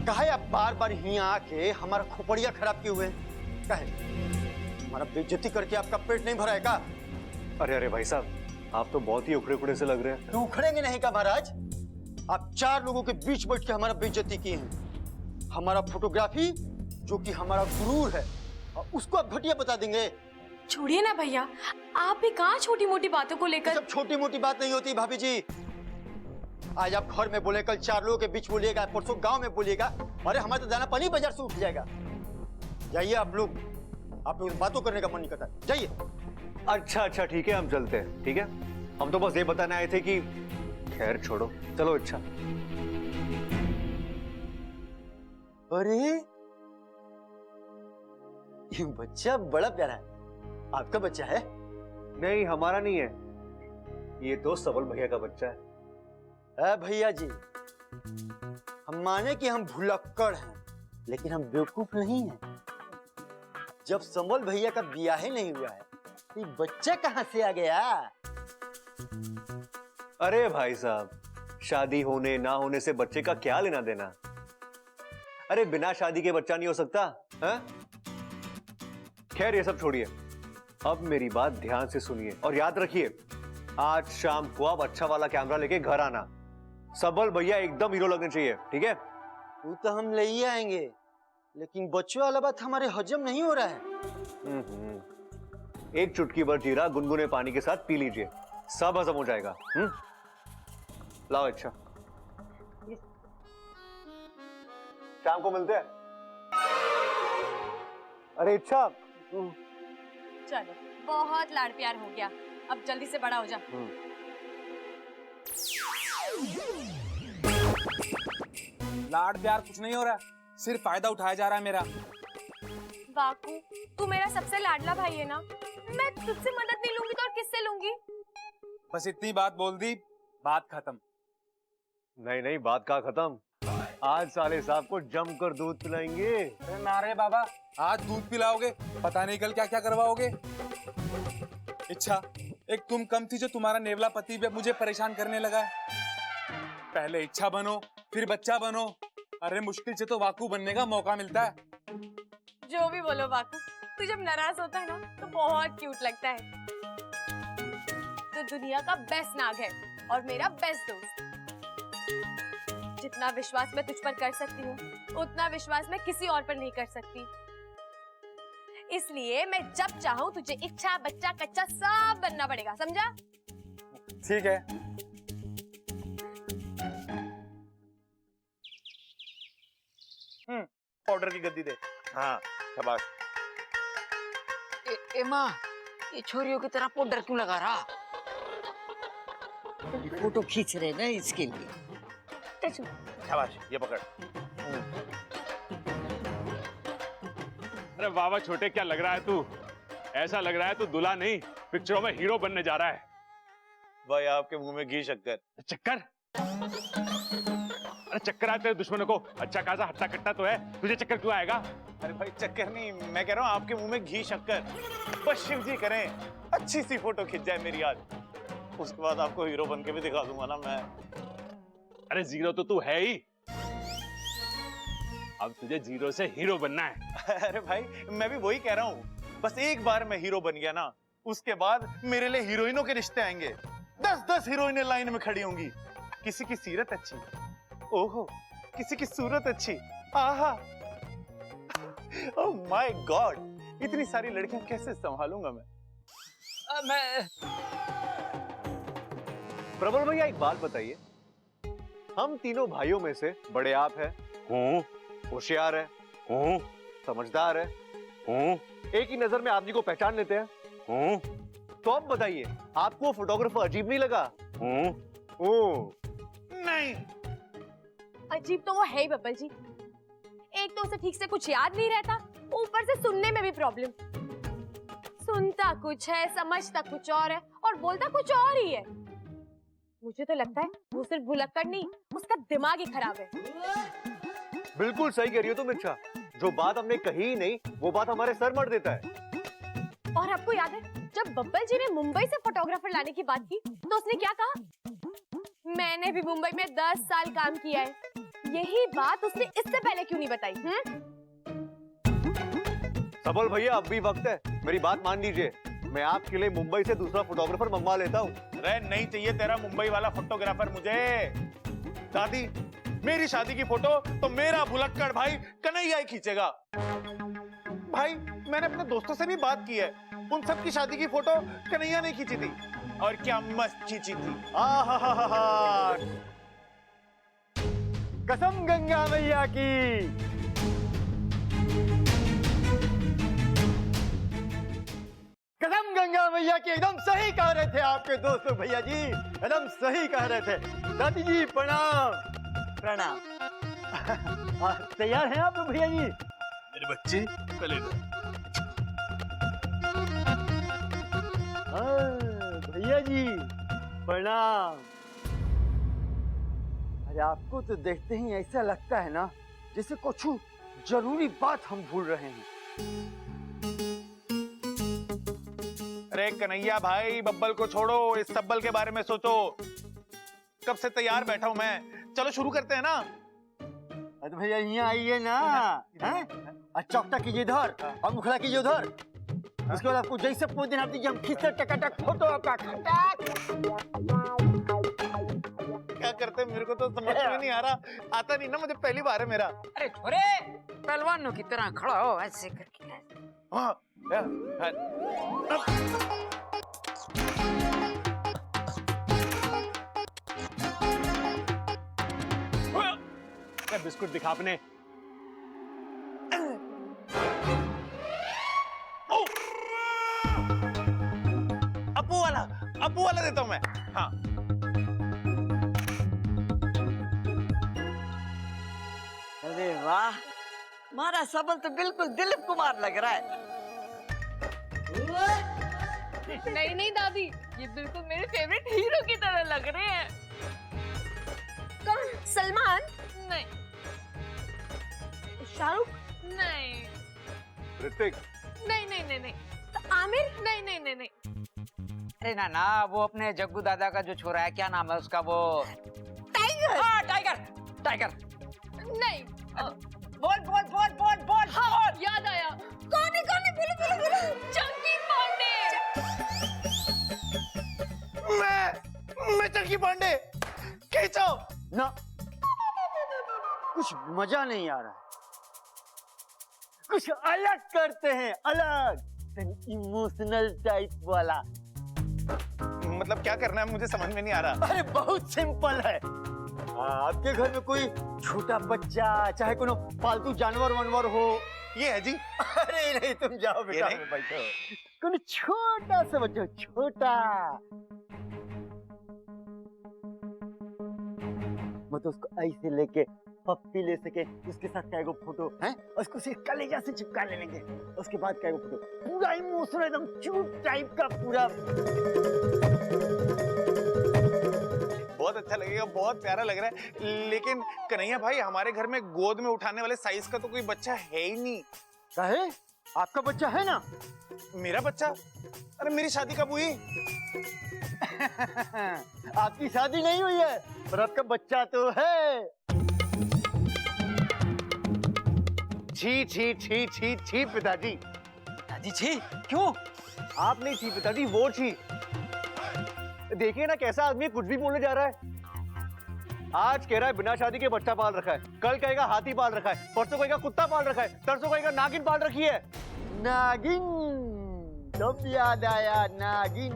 काहे आप बार बार यहाँ आके हमारा खोपड़िया खराब किए हुए हैं? काहे हमारा बेइज्जती करके आपका पेट नहीं भरा है का? अरे अरे भाई साहब, आप तो बहुत ही उखड़े उखड़े से लग रहे हैं। तो उखड़ेंगे नहीं का महाराज? आप 4 लोगों के बीच बैठ के हमारा बेइज्जती किए हैं। हमारा फोटोग्राफी जो कि हमारा गुरूर है, और उसको आप घटिया बता देंगे। छोड़िए ना भैया, आप भी कहाँ छोटी मोटी बातों को लेकर। सब छोटी मोटी बात नहीं होती भाभी जी। आज आप घर में बोले, कल 4 लोगों के बीच बोलिएगा, परसों गांव में बोलिएगा। अरे हमारा तो दाना पानी बाजार से उठ जाएगा। जाइए आप लोग बातों करने का मन नहीं करता, जाइए। अच्छा अच्छा ठीक है, हम चलते हैं। ठीक है, हम तो बस ये बताने आए थे कि खैर छोड़ो, चलो। अच्छा अरे ये बच्चा बड़ा प्यारा है। आपका बच्चा है? नहीं, हमारा नहीं है, ये तो सबल भैया का बच्चा है। भैया जी, हम माने कि हम भुलक्कड़ हैं, लेकिन हम बेवकूफ नहीं हैं। जब संबल भैया का ब्याह ही नहीं हुआ है, तो ये बच्चा कहां से आ गया? अरे भाई साहब, शादी होने ना होने से बच्चे का क्या लेना देना? अरे बिना शादी के बच्चा नहीं हो सकता है? खैर ये सब छोड़िए, अब मेरी बात ध्यान से सुनिए और याद रखिए, आज शाम को आप अच्छा वाला कैमरा लेके घर आना। सबल भैया एकदम हीरो लगने चाहिए, ठीक है? वो तो हम ले ही आएंगे, लेकिन बच्चों वाला बात हमारे हजम नहीं हो रहा है। एक चुटकी भर जीरा गुनगुने पानी के साथ पी लीजिए, सब हजम हो जाएगा। लाओ। अच्छा, शाम को मिलते हैं। अरे अच्छा, चलो, बहुत लाड़ प्यार हो गया, अब जल्दी से बड़ा हो जा। लाड़ प्यार कुछ नहीं हो रहा, सिर्फ फायदा उठाया जा रहा है मेरा। वाकू, तू मेरा सबसे लाडला भाई है ना, मैं तुझसे मदद नहीं लूंगी तो और किससे लूंगी? बस इतनी बात बोल दी, बात खत्म। नहीं नहीं, बात का खत्म। आज साले साहब को जमकर दूध पिलाएंगे। अरे नारे बाबा, आज दूध पिलाओगे, पता नहीं कल क्या क्या करवाओगे। इच्छा, एक तुम कम थी जो तुम्हारा नेवला पति भी मुझे परेशान करने लगा है। पहले इच्छा बनो, फिर बच्चा बनो। अरे मुश्किल से तो वाकू बनने का मौका मिलता है। जो भी बोलो वाकू, तू जब नाराज होता है ना तो बहुत क्यूट लगता है। तो दुनिया का बेस्ट नाग है और मेरा बेस्ट दोस्त। जितना विश्वास मैं तुझ पर कर सकती हूँ, उतना विश्वास मैं किसी और पर नहीं कर सकती। इसलिए मैं जब चाहूँ तुझे इच्छा, बच्चा, कच्चा सब बनना पड़ेगा, समझा? ठीक है। पाउडर की गद्दी दे। हाँ शाबाश। ए माँ, ये छोरियों की तरह पाउडर क्यों लगा रहा? फोटो खींच रहे ना इसके लिए। शाबाश, ये पकड़। अरे वाह वाह छोटे, क्या लग रहा है तू? ऐसा लग रहा है तू दूल्हा नहीं, पिक्चरों में हीरो बनने जा रहा है। भाई आपके मुंह में घी शक्कर। चक्कर? अरे चक्कर आए तेरे दुश्मनों को, अच्छा खासा हट्टा कट्टा तो है, तुझे चक्कर क्यों आएगा? अरे भाई चक्कर नहीं, मैं कह रहा हूँ आपके मुंह में घी शक्कर। बस शिव जी करें, अच्छी सी फोटो खिंच जाए मेरी आज, उसके बाद आपको हीरो बन के भी दिखा दूंगा ना मैं। अरे जीरो तो तू है ही, अब तुझे जीरो से हीरो बनना है। अरे भाई मैं भी वही कह रहा हूँ, बस एक बार मैं हीरो बन गया ना, उसके बाद मेरे लिए हीरोइनों के रिश्ते आएंगे। 10-10 हीरोइनें लाइन में खड़ी होंगी। किसी की सीरत अच्छी, ओहो, किसी की सूरत अच्छी, आहा, ओह माय गॉड, इतनी सारी लड़कियां कैसे संभालूंगा मैं? प्रबल भैया एक बात बताइए, हम तीनों भाइयों में से बड़े आप हैं, हूँ, होशियार है, हूँ, समझदार है, हूँ, एक ही नजर में आदमी को पहचान लेते हैं, हूँ, तो अब बताइए, आपको फोटोग्राफर अजीब नहीं लगा? हूँ, नहीं, अजीब तो वो है ही बब्बल जी। एक तो उसे ठीक से कुछ याद नहीं रहता, ऊपर से सुनने में भी प्रॉब्लम। सुनता कुछ है, समझता कुछ और है और बोलता कुछ और ही है। मुझे तो लगता है वो सिर्फ भुलक्कड़ नहीं, उसका दिमाग ही खराब है। बिल्कुल सही कह रही हो तुम इच्छा, जो बात हमने कही ही नहीं वो बात हमारे सर मर देता है। और आपको याद है जब बब्बल जी ने मुंबई से फोटोग्राफर लाने की बात की तो उसने क्या कहा? मैंने भी मुंबई में 10 साल काम किया है, यही बात उसने इससे पहले क्यों नहीं बताई? सबल भैया अब भी वक्त है, मेरी बात मान लीजिए। मैं आपके लिए मुंबई से दूसरा फोटोग्राफर मंगवा लेता हूँ। अरे नहीं चाहिए तेरा मुंबई वाला फोटोग्राफर मुझे। दादी, मेरी शादी की फोटो तो मेरा भुलक्कड़ भाई कन्हैया ही खींचेगा। भाई मैंने अपने दोस्तों से भी बात की है, उन सब की शादी की फोटो कन्हैया ने खींची थी, और क्या मस्त खींची थी। आहा, कसम गंगा मैया की। कसम गंगा मैया की, एकदम सही कह रहे थे आपके दोस्त लोग भैया जी, एकदम सही कह रहे थे। दादी जी प्रणाम। प्रणाम। तैयार हैं आप लोग भैया जी? मेरे बच्चे पहले भैया जी प्रणाम। अरे आपको तो देखते ही ऐसा लगता है ना जैसे कुछ जरूरी बात हम भूल रहे हैं। अरे कन्हैया भाई, बब्बल को छोड़ो, इस तब्बल के बारे में सोचो। कब से तैयार बैठा हूं मैं, चलो शुरू करते हैं ना। अरे भैया यहाँ आइए ना, हैं? चौकटा कीजिए इधर और मुखड़ा कीजिए उधर। उसके बाद आपको जैसे पूछ दिन आप दीजिए, हम खींचते टकाटक फोटो आपका। क्या करते हैं मेरे को तो समझ में नहीं आ रहा, आता नहीं ना मुझे, पहली बार है मेरा। अरे छोरे, पहलवानों की तरह खड़ा हो ऐसे करके। हाँ, बिस्कुट दिखा अपने। अप्पू वाला देता हूं मैं। हाँ अरे वाह, हमारा सबल तो बिल्कुल दिलीप कुमार लग रहा है। नहीं नहीं दादी, ये बिल्कुल मेरे फेवरेट हीरो की तरह लग रहे हैं। कौन? सलमान? नहीं। शाहरुख? नहीं। ऋतिक? नहीं नहीं नहीं नहीं। तो आमिर? नहीं नहीं नहीं नहीं। अरे ना ना, वो अपने जग्गू दादा का जो छोरा है, क्या नाम है उसका? वो टाइगर? हाँ, टाइगर। टाइगर नहीं। बोल बोल बोल बोल बोल। हाँ, याद आया। कौन है बोलो बोलो बोलो। चंकी पांडे। मैं चंकी पांडे, खींचो ना, कुछ मजा नहीं आ रहा है, कुछ अलग करते हैं, अलग इमोशनल टाइप वाला। मतलब क्या करना है मुझे समझ में नहीं आ रहा। अरे बहुत सिंपल है। आपके घर में कोई छोटा बच्चा, चाहे कोनो पालतू जानवर वानवर हो। ये है जी। अरे नहीं, तुम जाओ बेटा, नहीं? बैठो। कोनो छोटा सा बच्चा, छोटा, मतलब उसको ऐसे लेके पप्पी ले सके, उसके साथ क्या फोटो है, उसको सिर्फ कलेजा से चिपका लेंगे, उसके बाद क्या फोटो, पूरा इमोशनल एकदम क्यूट टाइप का पूरा। बहुत अच्छा लगेगा, बहुत प्यारा लग रहा है। लेकिन कन्हैया भाई, हमारे घर में गोद में उठाने वाले साइज का तो कोई बच्चा है ही नहीं। काहे? आपका बच्चा है ना? मेरा बच्चा? अरे मेरी शादी कब हुई? आपकी शादी नहीं हुई है, पर आपका बच्चा तो है। छी छी छी छी छी पिताजी। दादी जी क्यों? आप नहीं छी पिताजी, वो छी। देखिए ना कैसा आदमी कुछ भी बोलने जा रहा है। आज कह रहा है बिना शादी के बच्चा पाल रखा है, कल कहेगा हाथी पाल रखा है, परसों कहेगा कुत्ता पाल रखा है, तरसों कहेगा नागिन पाल रखी है। नागिन, तब याद आया नागिन।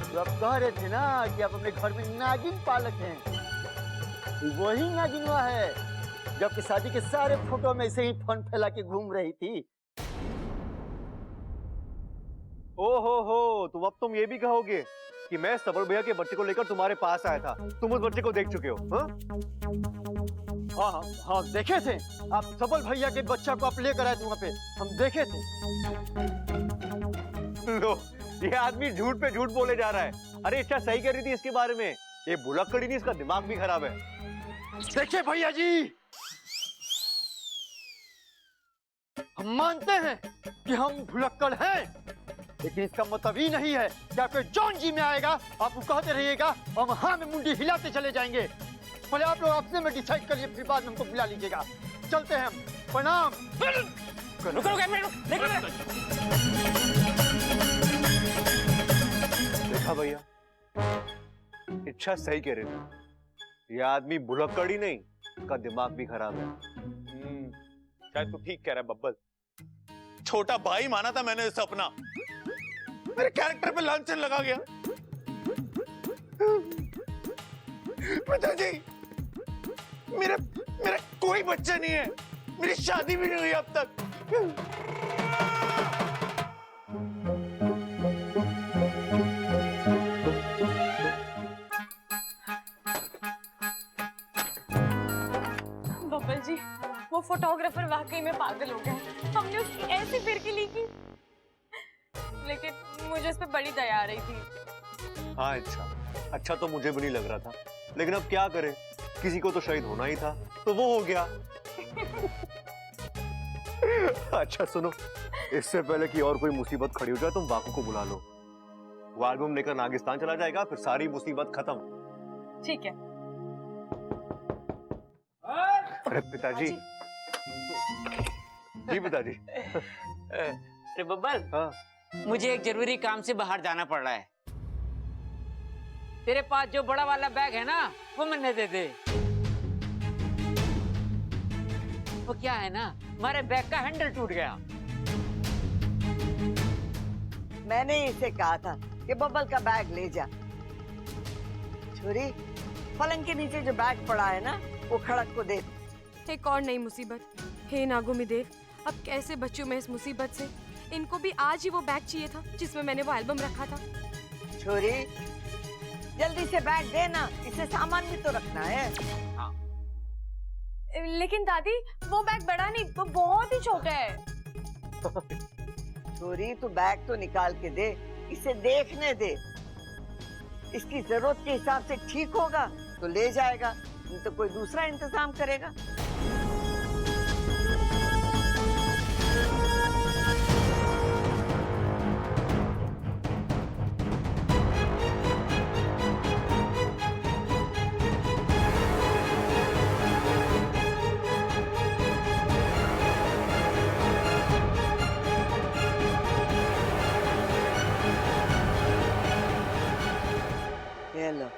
तो आप कह रहे थे ना कि आप अपने घर में नागिन पालक हैं, वही नागिनवा है जो आपकी शादी के सारे फोटो में ऐसे ही फोन फैला के घूम रही थी। हो, तुम अब तुम ये भी कहोगे कि मैं सबल भैया के बच्चे को लेकर तुम्हारे पास आया था, तुम उस बच्चे को देख चुके हो? हाँ, देखे थे आप, सबल भैया के बच्चा को आप लेकर आए थे वहाँ पे, हम देखे थे। लो, ये आदमी झूठ पे झूठ बोले जा रहा है। अरे इच्छा सही कर रही थी इसके बारे में, ये भुलक्कड़ी नहीं, इसका दिमाग भी खराब है। देखिए भैया जी, हम मानते हैं कि हम भुलक्कड़ हैं, लेकिन इसका मतलब ही नहीं है कि आपके जॉन जी में आएगा, आपको कहते रहिएगा, हम हाँ में मुंडी हिलाते चले जाएंगे। पहले आप लोग आपसे में डिसाइड करिए, फिर बाद में हमको बुला लीजिएगा। चलते हैं हम। प्रणाम। देखा भैया, इच्छा सही कह रहे थे। ये आदमी भुलक्कड़ ही नहीं, का दिमाग भी खराब है। शायद तू ठीक कह रहा है बब्बल। छोटा भाई माना था मैंने इसे अपना, मेरे कैरेक्टर पे लांछन लगा गया। पिताजी, मेरा मेरा कोई बच्चा नहीं है, मेरी शादी भी नहीं हुई अब तक। बब्बल जी, वो फोटोग्राफर वाकई में पागल हो गया। हमने उसकी ऐसी फिरकी ली की, लेकिन मुझे उस पर बड़ी दया आ रही थी। हाँ अच्छा तो मुझे भी नहीं लग रहा था, लेकिन अब क्या करें, किसी को तो शहीद होना ही था, तो वो हो गया। अच्छा सुनो, इससे पहले कि और कोई मुसीबत खड़ी हो जाए, तुम बाकू को बुला लो। वो एल्बम लेकर नागिस्तान चला जाएगा, फिर सारी मुसीबत खत्म। ठीक है। अरे पिताजी। जी पिताजी। अरे बब्बल, हाँ मुझे एक जरूरी काम से बाहर जाना पड़ रहा है। तेरे पास जो बड़ा वाला बैग है ना, वो मैंने दे दे। वो क्या है ना, हमारे बैग का हैंडल टूट गया। मैंने इसे कहा था कि बब्बल का बैग ले जा। छोरी, पलंग के नीचे जो बैग पड़ा है ना, वो खड़क को दे। एक और नई मुसीबत। हे नागोमिदेव, अब कैसे बच्चों में इस मुसीबत से? इनको भी आज ही वो बैग चाहिए था जिसमें मैंने वो एल्बम रखा था। छोरी, जल्दी से बैग दे ना, इसे सामान भी तो रखना है। लेकिन दादी, वो बैग बड़ा नहीं, वो बहुत ही छोटा है। छोरी, तू बैग तो निकाल के दे, इसे देखने दे। इसकी जरूरत के हिसाब से ठीक होगा तो ले जाएगा, नहीं तो कोई दूसरा इंतजाम करेगा। ये लो,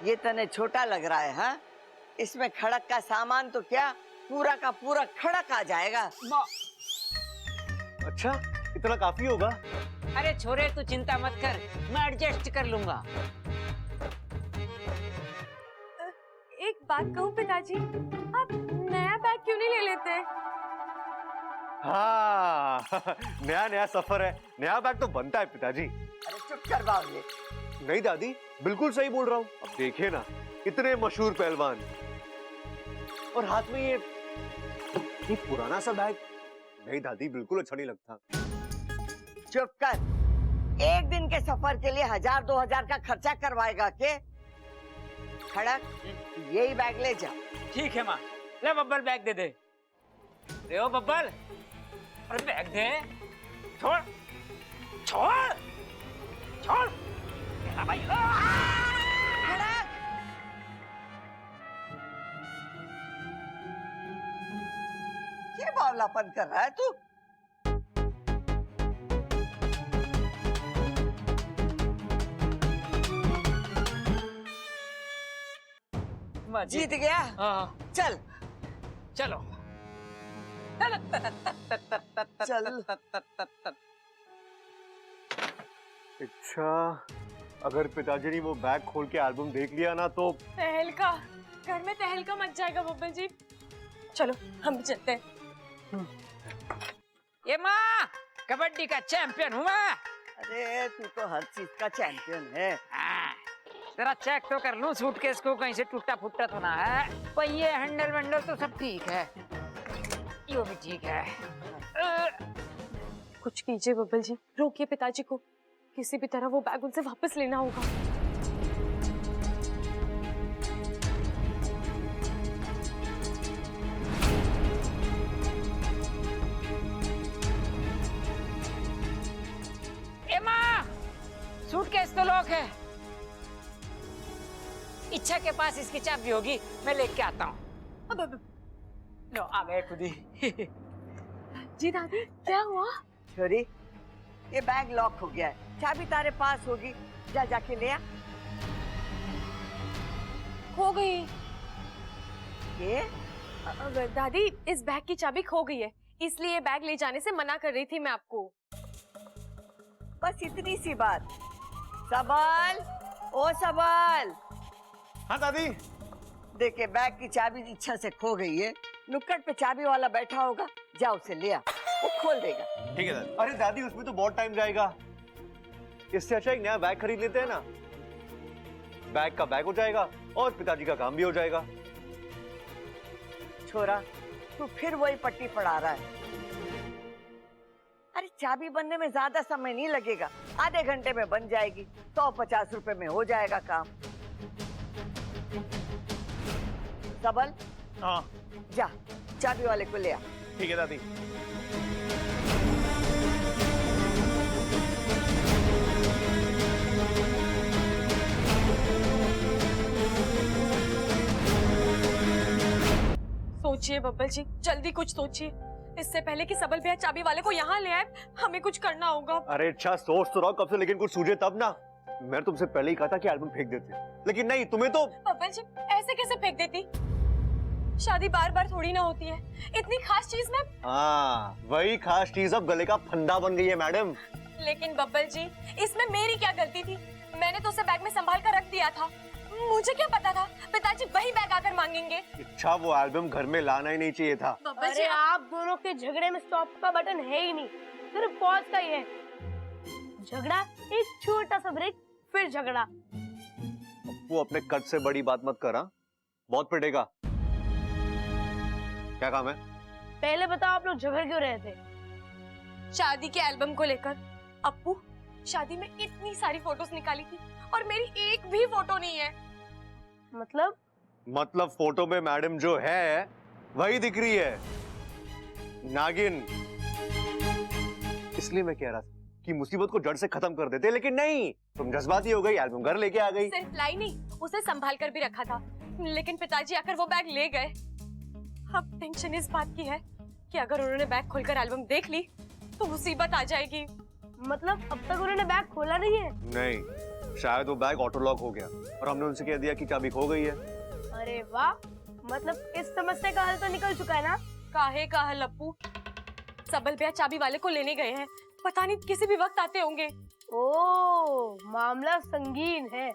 ये तने छोटा लग रहा है, हाँ? इसमें खड़क का सामान तो क्या, पूरा का पूरा खड़क आ जाएगा। अच्छा, इतना काफी होगा? अरे छोरे, तू चिंता मत कर, मैं एडजस्ट कर लूंगा। एक बात कहूँ पिताजी, आप नया बैग क्यों नहीं ले लेते? हाँ नया सफर है, नया बैग तो बनता है पिताजी। अरे चुप कर बाबू। नहीं दादी, बिल्कुल सही बोल रहा हूँ। अब देखिए ना, इतने मशहूर पहलवान और हाथ में ये पुराना सा बैग। नहीं दादी, बिल्कुल अच्छा नहीं लगता। चुप कर। एक दिन के सफर के लिए 1000-2000 का खर्चा करवाएगा के? खड़क, यही बैग ले जा। ठीक है माँ, ले बब्बल बैग दे दे। ले ओ बब्बल, अरे बैग दे। छोड़ छोड़ छोड़ भाई। खड़क, ये बावलापन कर रहा है तू? जीत गया? हाँ चल चलो। चल। अच्छा, अगर पिताजी ने वो बैग खोल के एल्बम देख लिया ना तो तहलका, घर में तहलका मच जाएगा बब्बल जी। चलो हम भी चलते हैं। ये माँ, कबड्डी का चैंपियन हूँ मैं। अरे तू तो हर चीज का चैंपियन है। हाँ, जरा चेक तो कर लूं सूटकेस को, कहीं से टूटा फुट्टा तो ना है। पहिए हैंडल वैंडल तो सब ठीक है, ये भी ठीक है। कुछ कीजिए बब्बल जी, रोकिए पिताजी को। किसी भी तरह वो बैग उनसे वापस लेना होगा। ए माँ, सूटकेस तो लॉक है। इच्छा के पास इसकी चाबी होगी, मैं लेके आता हूँ। लो आ गए खुद ही। जी दादी क्या हुआ? छोरी, ये बैग लॉक हो गया है, चाबी तारे पास होगी, जा जाके ले आ। खो गई। ये दादी इस बैग की चाबी खो गई है, इसलिए बैग ले जाने से मना कर रही थी मैं आपको। बस इतनी सी बात। सबल, ओ सबल, हाँ दादी। देखे बैग की चाबी इच्छा से खो गई है, नुक्कड़ पे चाबी वाला बैठा होगा, जा उसे ले आ, वो खोल देगा। ठीक है दादी। अरे दादी उसमें तो बहुत टाइम जाएगा, इससे अच्छा एक नया बैग खरीद लेते हैं ना। बैग का बैग हो जाएगा और पिताजी का काम भी हो जाएगा। छोरा, तू फिर वही पट्टी पढ़ा रहा है। अरे चाबी बनने में ज्यादा समय नहीं लगेगा, आधे घंटे में बन जाएगी, 150 रुपए में हो जाएगा काम। सबल, हाँ जा चाबी वाले को ले आ। ठीक है दादी। सोचिए बब्बल जी, जल्दी कुछ सोचिए, इससे पहले कि सबल भैया चाबी वाले को यहाँ ले आए, हमें कुछ करना होगा। अरे अच्छा सोच तो रहा कब से, लेकिन कुछ सूझे तब ना। मैं तुमसे पहले ही कहा था कि एल्बम फेंक देते, लेकिन नहीं, तुम्हें तो। बब्बल जी ऐसे कैसे फेंक देती? शादी बार बार थोड़ी ना होती है, इतनी खास चीज में। हाँ वही खास चीज अब गले का फंदा बन गई है मैडम। लेकिन बब्बल जी इसमें मेरी क्या गलती थी? मैंने तो उसे बैग में संभाल कर रख दिया था, मुझे क्या पता था पिताजी वही बैग आकर मांगेंगे। अच्छा वो एल्बम घर में लाना ही नहीं चाहिए था। अरे आप दोनों के झगड़े में स्टॉप का बटन है ही नहीं, सिर्फ पॉज का ही है। झगड़ा, एक छोटा सा ब्रेक, फिर झगड़ा। वो अपने कद से बड़ी बात मत करा, बहुत पिटेगा। क्या काम है? पहले बताओ आप लोग झगड़ क्यों रहे थे? शादी के एल्बम को लेकर। अप्पू, शादी में इतनी सारी फोटोज निकाली थी और मेरी एक भी फोटो नहीं है। मतलब फोटो में मैडम जो है वही दिख रही है, नागिन। इसलिए मैं कह रहा था कि मुसीबत को जड़ से खत्म कर देते, लेकिन नहीं, तुम जज्बाती हो गई, एल्बम घर लेके आ गई। सिर्फ लाई नहीं, उसे संभाल कर भी रखा था, लेकिन पिताजी आकर वो बैग ले गए। अब टेंशन इस बात की है कि अगर उन्होंने बैग खोलकर एल्बम देख ली तो मुसीबत आ जाएगी। मतलब अब तक उन्होंने बैग खोला नहीं है? नहीं, शायद वो बैग ऑटो लॉक हो गया और हमने उनसे कह दिया कि चाबी खो गई है। अरे वाह, मतलब इस समस्या का हल तो निकल चुका है ना? काहे का हल अप्पू? सबल भैया चाबी वाले को लेने गए हैं, पता नहीं किसी भी वक्त आते होंगे। ओह, मामला संगीन है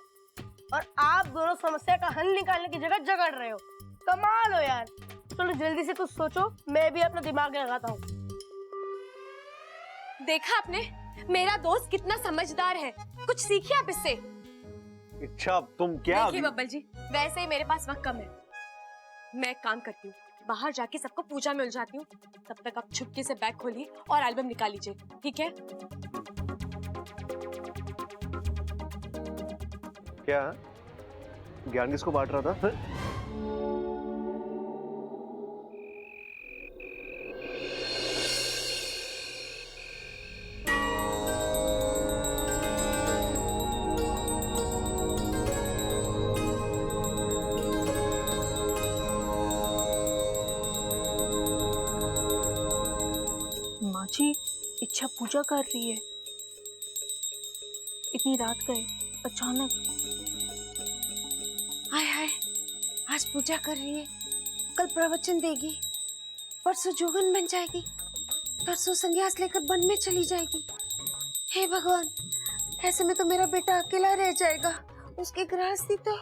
और आप दोनों समस्या का हल निकालने की जगह झगड़ रहे हो। कमाल हो यार। चलो जल्दी से कुछ सोचो, मैं भी अपना दिमाग लगाता हूँ। देखा आपने, मेरा दोस्त कितना समझदार है, कुछ सीखिए आप इससे। अच्छा तुम क्या? देखिए बब्बल जी, वैसे ही मेरे पास वक्त कम है, मैं एक काम करती हूँ, बाहर जाके सबको पूजा में उलझाती हूँ, तब तक आप छुपके से बैग खोलिए और एल्बम निकाल लीजिए, ठीक है? क्या ज्ञान किसको बांट रहा था? माँ जी, इच्छा पूजा कर रही है, इतनी रात गए अचानक। हाय हाय, आज पूजा कर रही है, कल प्रवचन देगी, परसों जोगन बन जाएगी, परसों संन्यास लेकर वन में चली जाएगी। हे भगवान, ऐसे में तो मेरा बेटा अकेला रह जाएगा, उसकी गृहस्थी तो।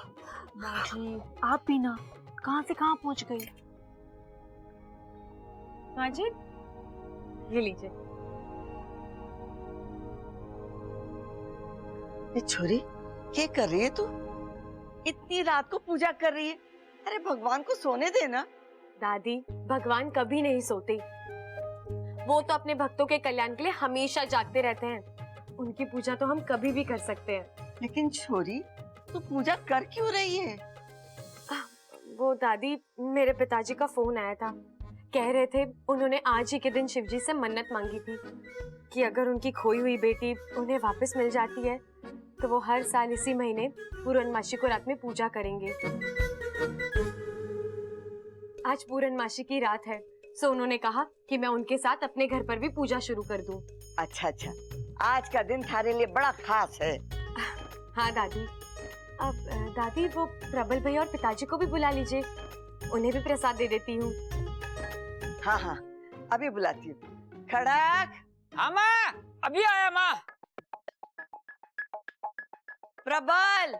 माँ जी, आप भी ना कहाँ से कहाँ पहुँच गई। माँ जी, ये लीजिए। ये छोरी क्या कर रही है तू? इतनी रात को पूजा कर रही है? अरे भगवान को सोने देना। दादी, भगवान कभी नहीं सोते, वो तो अपने भक्तों के कल्याण के लिए हमेशा जागते रहते हैं, उनकी पूजा तो हम कभी भी कर सकते हैं। लेकिन छोरी, तू पूजा कर क्यों रही है? वो दादी, मेरे पिताजी का फोन आया था, कह रहे थे उन्होंने आज ही के दिन शिव जी से मन्नत मांगी थी कि अगर उनकी खोई हुई बेटी उन्हें वापस मिल जाती है तो वो हर साल इसी महीने पूर्णमासी को रात में पूजा करेंगे। आज पूर्णमासी की रात है, सो उन्होंने कहा कि मैं उनके साथ अपने घर पर भी पूजा शुरू कर दूं। अच्छा अच्छा, आज का दिन थारे लिए बड़ा खास है। हाँ दादी। अब दादी वो प्रबल भैया और पिताजी को भी बुला लीजिए, उन्हें भी प्रसाद दे देती हूँ। हाँ हाँ, अभी बुलाती हूँ। खड़क, हाँ माँ, अभी आया माँ। प्रबल,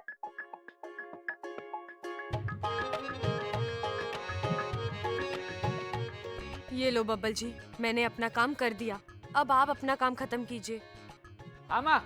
ये लो बब्बल जी, मैंने अपना काम कर दिया, अब आप अपना काम खत्म कीजिए। हाँ माँ,